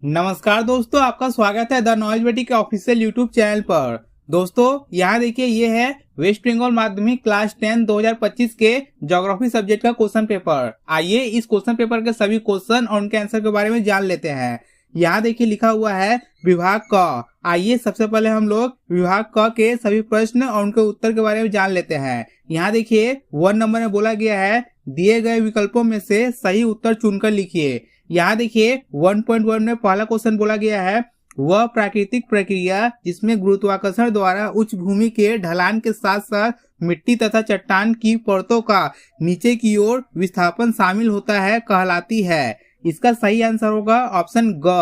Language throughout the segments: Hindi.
नमस्कार दोस्तों, आपका स्वागत है द नॉलेज बेटी के ऑफिशियल यूट्यूब चैनल पर। दोस्तों यहाँ देखिए, ये है वेस्ट बंगाल माध्यमिक क्लास 10 2025 के ज्योग्राफी सब्जेक्ट का क्वेश्चन पेपर। आइए इस क्वेश्चन पेपर के सभी क्वेश्चन और उनके आंसर के बारे में जान लेते हैं। यहाँ देखिए लिखा हुआ है विभाग क। आइए सबसे पहले हम लोग विभाग क के सभी प्रश्न और उनके उत्तर के बारे में जान लेते हैं। यहाँ देखिए 1 नंबर में बोला गया है, दिए गए विकल्पों में से सही उत्तर चुनकर लिखिए। यहाँ देखिए 1.1 में पहला क्वेश्चन बोला गया है, वह प्राकृतिक प्रक्रिया जिसमें गुरुत्वाकर्षण द्वारा उच्च भूमि के ढलान के साथ साथ मिट्टी तथा चट्टान की परतों का नीचे की ओर विस्थापन शामिल होता है कहलाती है। इसका सही आंसर होगा ऑप्शन ग।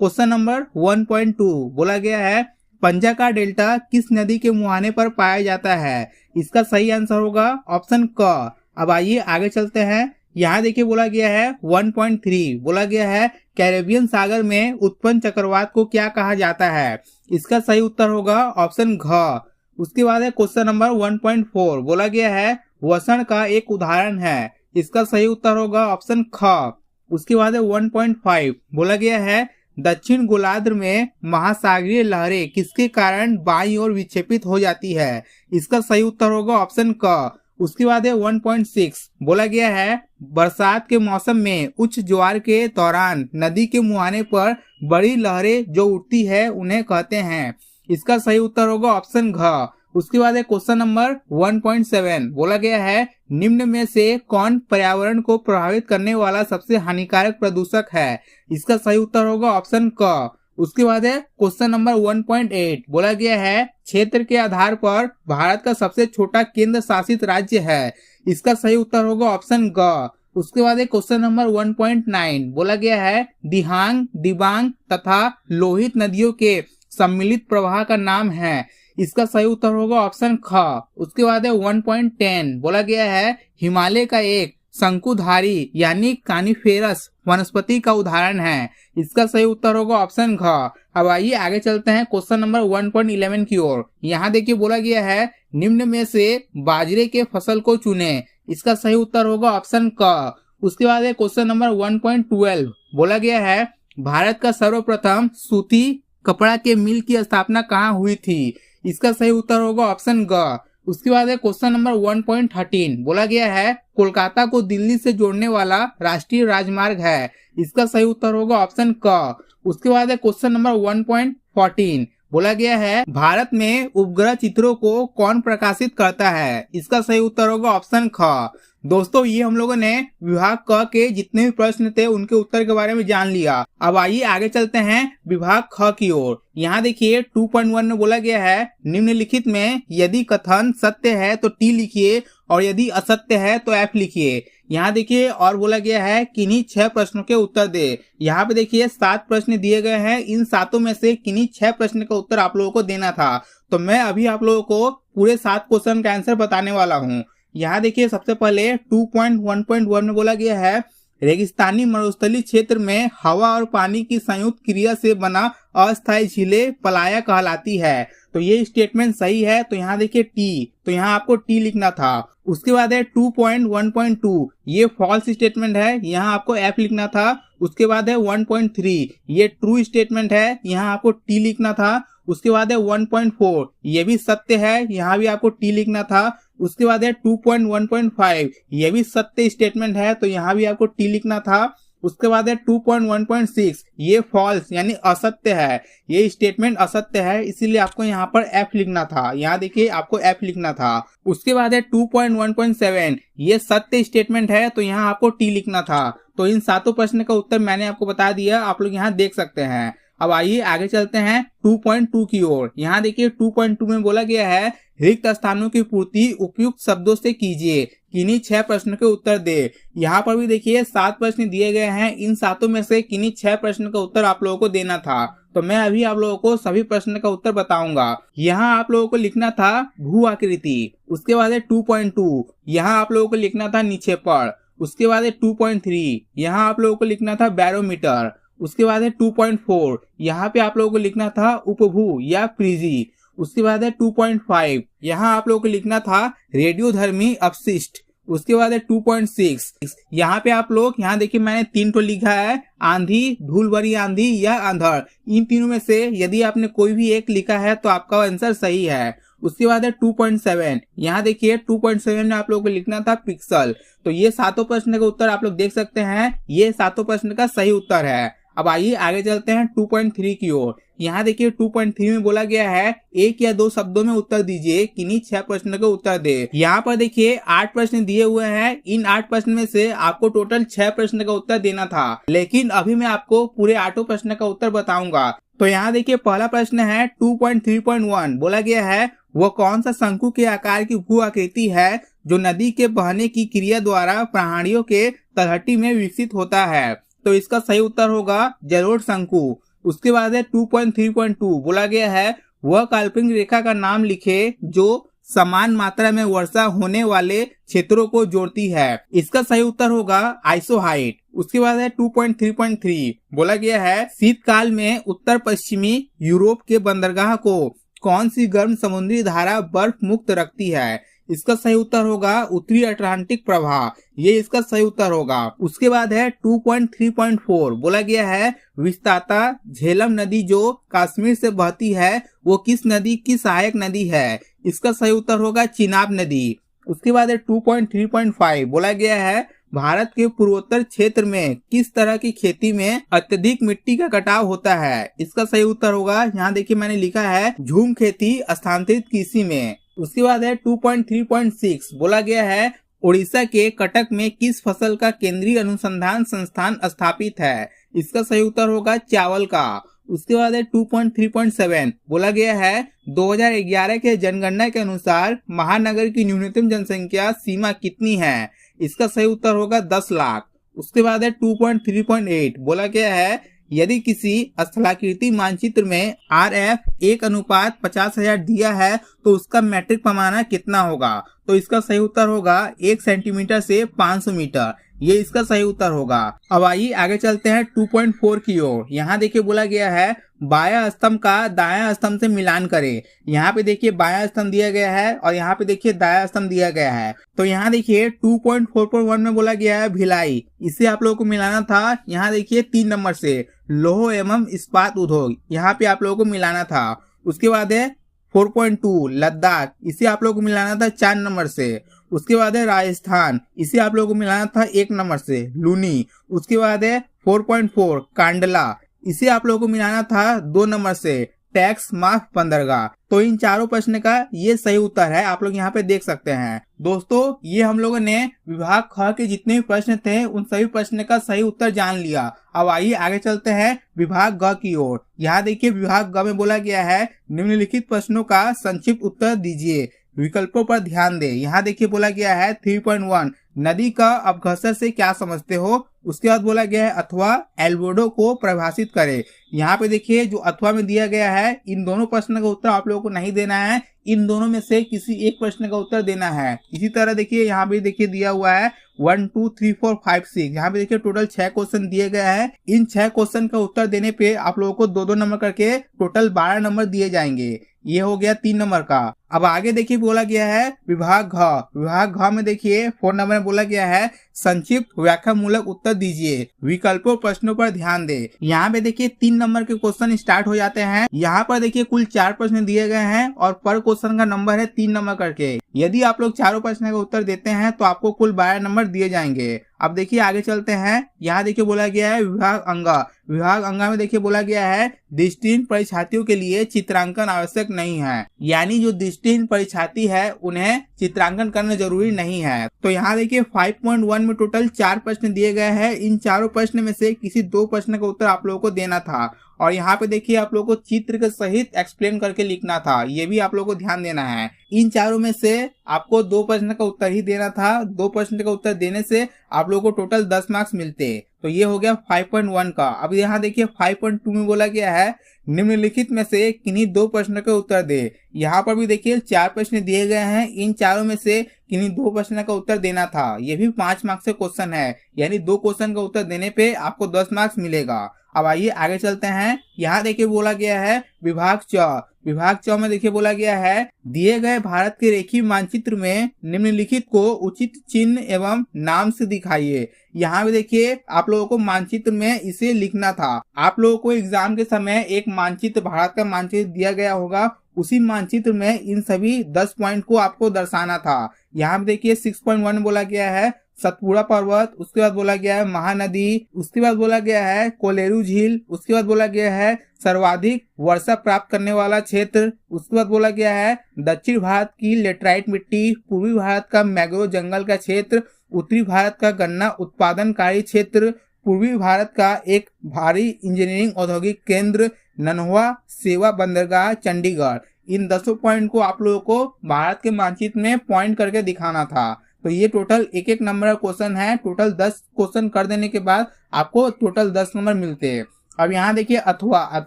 क्वेश्चन नंबर 1.2 बोला गया है, पंजा का डेल्टा किस नदी के मुहाने पर पाया जाता है। इसका सही आंसर होगा ऑप्शन क। अब आइए आगे चलते हैं। यहाँ देखिए बोला गया है 1.3 बोला गया है, कैरेबियन सागर में उत्पन्न चक्रवात को क्या कहा जाता है। इसका सही उत्तर होगा ऑप्शन घ। उसके बाद है क्वेश्चन नंबर 1.4 बोला गया है, वसण का एक उदाहरण है। इसका सही उत्तर होगा ऑप्शन ख। उसके बाद है 1.5 बोला गया है, दक्षिण गोलार्ध में महासागरीय लहरें किसके कारण बाईं ओर विक्षेपित हो जाती है। इसका सही उत्तर होगा ऑप्शन क। उसके बाद है 1.6 बोला गया है, बरसात के मौसम में उच्च ज्वार के दौरान नदी के मुहाने पर बड़ी लहरें जो उठती है उन्हें कहते हैं। इसका सही उत्तर होगा ऑप्शन घ। उसके बाद है क्वेश्चन नंबर 1.7 बोला गया है, निम्न में से कौन पर्यावरण को प्रभावित करने वाला सबसे हानिकारक प्रदूषक है। इसका सही उत्तर होगा ऑप्शन क। उसके बाद है क्वेश्चन नंबर 1.8 बोला गया है, क्षेत्र के आधार पर भारत का सबसे छोटा केंद्र शासित राज्य है। इसका सही उत्तर होगा ऑप्शन ग। उसके बाद है क्वेश्चन नंबर 1.9 बोला गया है, दिहांग, दिबांग तथा लोहित नदियों के सम्मिलित प्रवाह का नाम है। इसका सही उत्तर होगा ऑप्शन ख। उसके बाद है 1.10 बोला गया है, हिमालय का एक शंकुधारी यानी कानिफेरस वनस्पति का उदाहरण है। इसका सही उत्तर होगा ऑप्शन घ। अब आइए आगे चलते हैं क्वेश्चन नंबर 1.11 की ओर। यहाँ देखिए बोला गया है, निम्न में से बाजरे के फसल को चुने। इसका सही उत्तर होगा ऑप्शन क। उसके बाद है क्वेश्चन नंबर 1.12 बोला गया है, भारत का सर्वप्रथम सूती कपड़ा के मिल की स्थापना कहाँ हुई थी। इसका सही उत्तर होगा ऑप्शन ग। उसके बाद है क्वेश्चन नंबर 1.13 बोला गया है, कोलकाता को दिल्ली से जोड़ने वाला राष्ट्रीय राजमार्ग है। इसका सही उत्तर होगा ऑप्शन क। उसके बाद है क्वेश्चन नंबर 1.14 बोला गया है, भारत में उपग्रह चित्रों को कौन प्रकाशित करता है। इसका सही उत्तर होगा ऑप्शन ख। दोस्तों ये हम लोगों ने विभाग क के जितने भी प्रश्न थे उनके उत्तर के बारे में जान लिया। अब आइए आगे चलते हैं विभाग ख की ओर। यहाँ देखिए 2.1 में बोला गया है, निम्नलिखित में यदि कथन सत्य है तो टी लिखिए और यदि असत्य है तो एफ लिखिए। यहाँ देखिए और बोला गया है, किन्हीं 6 प्रश्नों के उत्तर दे। यहाँ पे देखिए 7 प्रश्न दिए गए हैं, इन 7 में से किन्हीं 6 प्रश्न का उत्तर आप लोगों को देना था। तो मैं अभी आप लोगों को पूरे 7 क्वेश्चन का आंसर बताने वाला हूँ। यहाँ देखिए सबसे पहले 2.1.1 में बोला गया है, रेगिस्तानी मरुस्थलीय क्षेत्र में हवा और पानी की संयुक्त क्रिया से बना अस्थायी झीलें पलाया कहलाती है। तो ये स्टेटमेंट सही है। तो यहाँ देखिए टी, तो यहाँ आपको टी लिखना था। उसके बाद है 2.1.2 ये फॉल्स स्टेटमेंट है, यहाँ आपको एफ लिखना था। उसके बाद है 1.3 ये ट्रू स्टेटमेंट है, यहाँ आपको टी लिखना था। उसके बाद है 1.4 ये भी सत्य है, यहाँ भी आपको टी लिखना था। उसके बाद है 2.1.5 ये भी सत्य स्टेटमेंट है, तो यहाँ भी आपको टी लिखना था। उसके बाद है 2.1.6 ये फॉल्स यानी असत्य है, ये स्टेटमेंट असत्य है, इसीलिए आपको यहाँ पर एफ लिखना था। यहाँ देखिए आपको एफ लिखना था। उसके बाद है 2.1.7 ये सत्य स्टेटमेंट है, तो यहाँ आपको टी लिखना था। तो इन 7 प्रश्न का उत्तर मैंने आपको बता दिया, आप लोग यहाँ देख सकते हैं। अब आइए आगे चलते हैं 2.2 की ओर। यहाँ देखिए 2.2 में बोला गया है, रिक्त स्थानों की पूर्ति उपयुक्त शब्दों से कीजिए, किन्हीं 6 प्रश्नों के उत्तर दे। यहाँ पर भी देखिए 7 प्रश्न दिए गए हैं, इन 7 में से किन्हीं 6 प्रश्न का उत्तर आप लोगों को देना था। तो मैं अभी आप लोगों को सभी प्रश्न का उत्तर बताऊंगा। यहाँ आप लोगों को लिखना था भू आकृति। उसके बाद है 2.2 यहाँ आप लोगों को लिखना था निक्षेपण। उसके बाद है 2.3 यहाँ आप लोगों को लिखना था बैरोमीटर। उसके बाद है 2.4 यहाँ पे आप लोगों को लिखना था उपभू या प्रिजी। उसके बाद है 2.5 यहाँ आप लोगों को लिखना था रेडियोधर्मी अपशिष्ट। उसके बाद है 2.6। यहाँ पे आप लोग यहाँ देखिए मैंने 3 तो लिखा है, आंधी, धूल भरी आंधी या अंधड़। इन तीनों में से यदि आपने कोई भी एक लिखा है तो आपका आंसर सही है। उसके बाद है 2.7। यहाँ देखिए 2.7 में आप लोगों को लिखना था पिक्सल। तो ये सातों प्रश्न का उत्तर आप लोग देख सकते हैं, ये सातों प्रश्न का सही उत्तर है। अब आइए आगे चलते हैं 2.3 की ओर। यहाँ देखिए 2.3 में बोला गया है एक या दो शब्दों में उत्तर दीजिए, किन्हीं 6 प्रश्न का उत्तर दे। यहाँ पर देखिए 8 प्रश्न दिए हुए हैं, इन 8 प्रश्न में से आपको टोटल 6 प्रश्न का उत्तर देना था, लेकिन अभी मैं आपको पूरे 8 प्रश्न का उत्तर बताऊंगा। तो यहाँ देखिए पहला प्रश्न है 2.3.1। बोला गया है वह कौन सा शंकु के आकार की भू आकृति है जो नदी के बहने की क्रिया द्वारा पहाड़ियों के तलहटी में विकसित होता है। तो इसका सही उत्तर होगा जलोढ़ शंकु। उसके बाद है 2.3.2। बोला गया है वह काल्पनिक रेखा का नाम लिखे जो समान मात्रा में वर्षा होने वाले क्षेत्रों को जोड़ती है। इसका सही उत्तर होगा आइसोहाइट। उसके बाद है 2.3.3। बोला गया है शीतकाल में उत्तर पश्चिमी यूरोप के बंदरगाह को कौन सी गर्म समुद्री धारा बर्फ मुक्त रखती है। इसका सही उत्तर होगा उत्तरी अटलांटिक प्रवाह, ये इसका सही उत्तर होगा। उसके बाद है 2.3.4। बोला गया है विस्ताता झेलम नदी जो कश्मीर से बहती है वो किस नदी की सहायक नदी है। इसका सही उत्तर होगा चिनाब नदी। उसके बाद है 2.3.5। बोला गया है भारत के पूर्वोत्तर क्षेत्र में किस तरह की खेती में अत्यधिक मिट्टी का कटाव होता है। इसका सही उत्तर होगा, यहाँ देखिए मैंने लिखा है झूम खेती स्थानांतरित कृषि में। उसके बाद है 2.3.6। बोला गया है उड़ीसा के कटक में किस फसल का केंद्रीय अनुसंधान संस्थान स्थापित है। इसका सही उत्तर होगा चावल का। उसके बाद है 2.3.7। बोला गया है 2011 के जनगणना के अनुसार महानगर की न्यूनतम जनसंख्या सीमा कितनी है। इसका सही उत्तर होगा 10 लाख। उसके बाद है 2.3.8। बोला गया है यदि किसी स्थलाकृति मानचित्र में RF 1:50,000 दिया है तो उसका मैट्रिक पैमाना कितना होगा। तो इसका सही उत्तर होगा 1 सेंटीमीटर से 500 मीटर, ये इसका सही उत्तर होगा। अब आइए आगे चलते हैं 2.4 की ओर। यहाँ देखिए बोला गया है बायां स्तंभ का दायां स्तंभ से मिलान करें। यहाँ पे देखिए बायां स्तंभ दिया गया है और यहाँ पे देखिए दायां स्तंभ दिया गया है। तो यहाँ देखिए 2.4.1 में बोला गया है भिलाई, इसे आप लोगों को मिलाना था। यहाँ देखिए 3 नंबर से लौह एवं इस्पात उद्योग, यहाँ पे आप लोगों को मिलाना था। उसके बाद है 4.2 लद्दाख, इसे आप लोगों को मिलाना था 4 नंबर से। उसके बाद है राजस्थान, इसे आप लोगों को मिलाना था 1 नंबर से लूनी। उसके बाद है 4.4 कांडला, इसे आप लोगों को मिलाना था 2 नंबर से टैक्स माफ बंदरगाह। तो इन चारों प्रश्न का ये सही उत्तर है, आप लोग यहाँ पे देख सकते हैं। दोस्तों ये हम लोगों ने विभाग ख के जितने भी प्रश्न थे उन सभी प्रश्न का सही उत्तर जान लिया। अब आइए आगे चलते हैं विभाग ग की ओर। यहाँ देखिए विभाग ग में बोला गया है निम्नलिखित प्रश्नों का संक्षिप्त उत्तर दीजिए, विकल्पों पर ध्यान दें। यहाँ देखिए बोला गया है 3.1 नदी का अपघर्षण से क्या समझते हो। उसके बाद बोला गया है अथवा एल्बोडो को परिभाषित करें। यहाँ पे देखिए जो अथवा में दिया गया है इन दोनों प्रश्न का उत्तर आप लोगों को नहीं देना है, इन दोनों में से किसी एक प्रश्न का उत्तर देना है। इसी तरह देखिए यहाँ पे देखिए दिया हुआ है 1 2 3 4 5 6, यहाँ पे देखिए टोटल 6 क्वेश्चन दिए गए हैं। इन 6 क्वेश्चन का उत्तर देने पे आप लोगों को 2-2 नंबर करके टोटल 12 नंबर दिए जाएंगे। ये हो गया 3 नंबर का। अब आगे देखिए बोला गया है विभाग घ। विभाग घ में देखिए 4 नंबर में बोला गया है संक्षिप्त व्याख्या मूलक उत्तर दीजिए, विकल्पों प्रश्नों पर ध्यान दे। यहाँ पे देखिए 3 नंबर के क्वेश्चन स्टार्ट हो जाते हैं। यहाँ पर देखिए कुल 4 प्रश्न दिए गए हैं और पर क्वेश्चन का नंबर है 3 नंबर करके। यदि आप लोग चारों प्रश्न का उत्तर देते हैं तो आपको कुल 12 नंबर दिए जाएंगे। अब देखिए आगे चलते हैं। यहाँ देखिए बोला गया है विभाग अंगा। विभाग अंगा में देखिए बोला गया है दृष्टिहीन परीक्षार्थियों के लिए चित्रांकन आवश्यक नहीं है, यानी जो दृष्टिहीन परीक्षार्थी है उन्हें चित्रांकन करना जरूरी नहीं है। तो यहाँ देखिए 5.1 में टोटल 4 प्रश्न दिए गए हैं। इन चारों प्रश्न में से किसी 2 प्रश्न का उत्तर आप लोगों को देना था और यहाँ पे देखिए आप लोगों को चित्र के सहित एक्सप्लेन करके लिखना था, ये भी आप लोगों को ध्यान देना है। इन चारों में से आपको 2 प्रश्न का उत्तर ही देना था। 2 प्रश्न का उत्तर देने से आप लोगों को टोटल 10 मार्क्स मिलते। तो ये हो गया 5.1 का। अब यहाँ देखिए 5.2 में बोला गया है निम्नलिखित में से किन्हीं 2 प्रश्न के उत्तर दे। यहाँ पर भी देखिए 4 प्रश्न दिए गए हैं, इन चारों में से किन्हीं 2 प्रश्न का उत्तर देना था। ये भी 5 मार्क्स से क्वेश्चन है, यानी 2 क्वेश्चन का उत्तर देने पे आपको 10 मार्क्स मिलेगा। अब आइए आगे चलते हैं। यहाँ देखिए बोला गया है विभाग च। विभाग 4 में देखिए बोला गया है, दिए गए भारत के रेखीय मानचित्र में निम्नलिखित को उचित चिन्ह एवं नाम से दिखाइए। यहाँ भी देखिए आप लोगों को मानचित्र में इसे लिखना था। आप लोगों को एग्जाम के समय एक मानचित्र, भारत का मानचित्र दिया गया होगा, उसी मानचित्र में इन सभी 10 पॉइंट को आपको दर्शाना था। यहाँ पे देखिए 6.1 बोला गया है सतपुड़ा पर्वत, उसके बाद बोला गया है महानदी, उसके बाद बोला गया है कोलेरू झील, उसके बाद बोला गया है सर्वाधिक वर्षा प्राप्त करने वाला क्षेत्र, उसके बाद बोला गया है दक्षिण भारत की लेटराइट मिट्टी, पूर्वी भारत का मैंग्रोव जंगल का क्षेत्र, उत्तरी भारत का गन्ना उत्पादनकारी क्षेत्र, पूर्वी भारत का एक भारी इंजीनियरिंग औद्योगिक केंद्र नन्हवा सेवा बंदरगाह चंडीगढ़। इन 10 पॉइंट को आप लोगों को भारत के मानचित्र में पॉइंट करके दिखाना था। तो ये टोटल एक एक नंबर का क्वेश्चन है। टोटल 10 क्वेश्चन कर देने के बाद आपको टोटल 10 नंबर मिलते हैं। अब यहाँ देखिए अथवा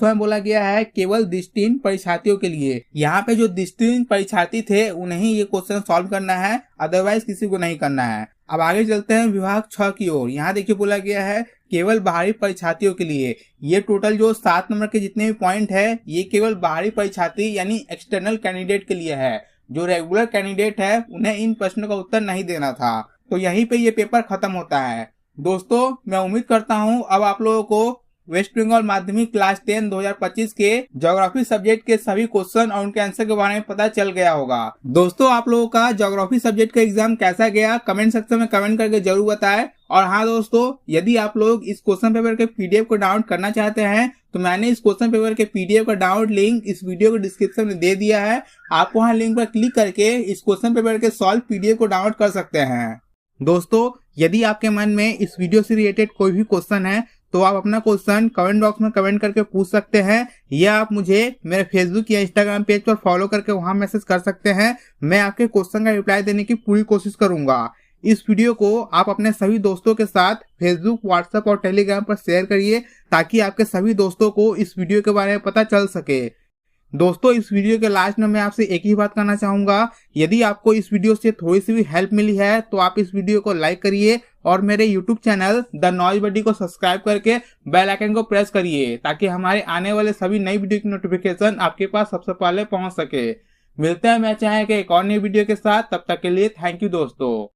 में बोला गया है केवल दृष्टिहीन परीक्षार्थियों के लिए। यहाँ पे जो दृष्टिहीन परीक्षार्थी थे उन्हें ही ये क्वेश्चन सॉल्व करना है, अदरवाइज किसी को नहीं करना है। अब आगे चलते हैं विभाग 6 की ओर। यहाँ देखिए बोला गया है केवल बाहरी परीक्षार्थियों के लिए। ये टोटल जो 7 नंबर के जितने भी पॉइंट है ये केवल बाहरी परीक्षार्थी यानी एक्सटर्नल कैंडिडेट के लिए है। जो रेगुलर कैंडिडेट है उन्हें इन प्रश्नों का उत्तर नहीं देना था। तो यहीं पे ये पेपर खत्म होता है। दोस्तों मैं उम्मीद करता हूँ अब आप लोगों को वेस्ट बंगाल माध्यमिक क्लास 10 2025 के ज्योग्राफी सब्जेक्ट के सभी क्वेश्चन और उनके आंसर के बारे में पता चल गया होगा। दोस्तों आप लोगों का ज्योग्राफी सब्जेक्ट का एग्जाम कैसा गया कमेंट सेक्शन में कमेंट करके जरूर बताएं। और हाँ दोस्तों, यदि आप लोग इस क्वेश्चन पेपर के पीडीएफ को डाउनलोड करना चाहते हैं तो मैंने इस क्वेश्चन पेपर के पीडीएफ का डाउनलोड लिंक इस वीडियो के डिस्क्रिप्शन में दे दिया है। आप वहाँ लिंक पर क्लिक करके इस क्वेश्चन पेपर के सॉल्व पीडीएफ को डाउनलोड कर सकते हैं। दोस्तों यदि आपके मन में इस वीडियो से रिलेटेड कोई भी क्वेश्चन है तो आप अपना क्वेश्चन कमेंट बॉक्स में कमेंट करके पूछ सकते हैं, या आप मुझे मेरे फेसबुक या इंस्टाग्राम पेज पर फॉलो करके वहां मैसेज कर सकते हैं। मैं आपके क्वेश्चन का रिप्लाई देने की पूरी कोशिश करूंगा। इस वीडियो को आप अपने सभी दोस्तों के साथ फेसबुक, व्हाट्सएप और टेलीग्राम पर शेयर करिए ताकि आपके सभी दोस्तों को इस वीडियो के बारे में पता चल सके। दोस्तों इस वीडियो के लास्ट में मैं आपसे एक ही बात करना चाहूंगा, यदि आपको इस वीडियो से थोड़ी सी भी हेल्प मिली है तो आप इस वीडियो को लाइक करिए और मेरे YouTube चैनल द नॉइज बडी को सब्सक्राइब करके बेल आइकन को प्रेस करिए ताकि हमारे आने वाले सभी नई वीडियो की नोटिफिकेशन आपके पास सबसे पहले पहुंच सके। मिलते हैं मैं चाहे कि एक और नई वीडियो के साथ, तब तक के लिए थैंक यू दोस्तों।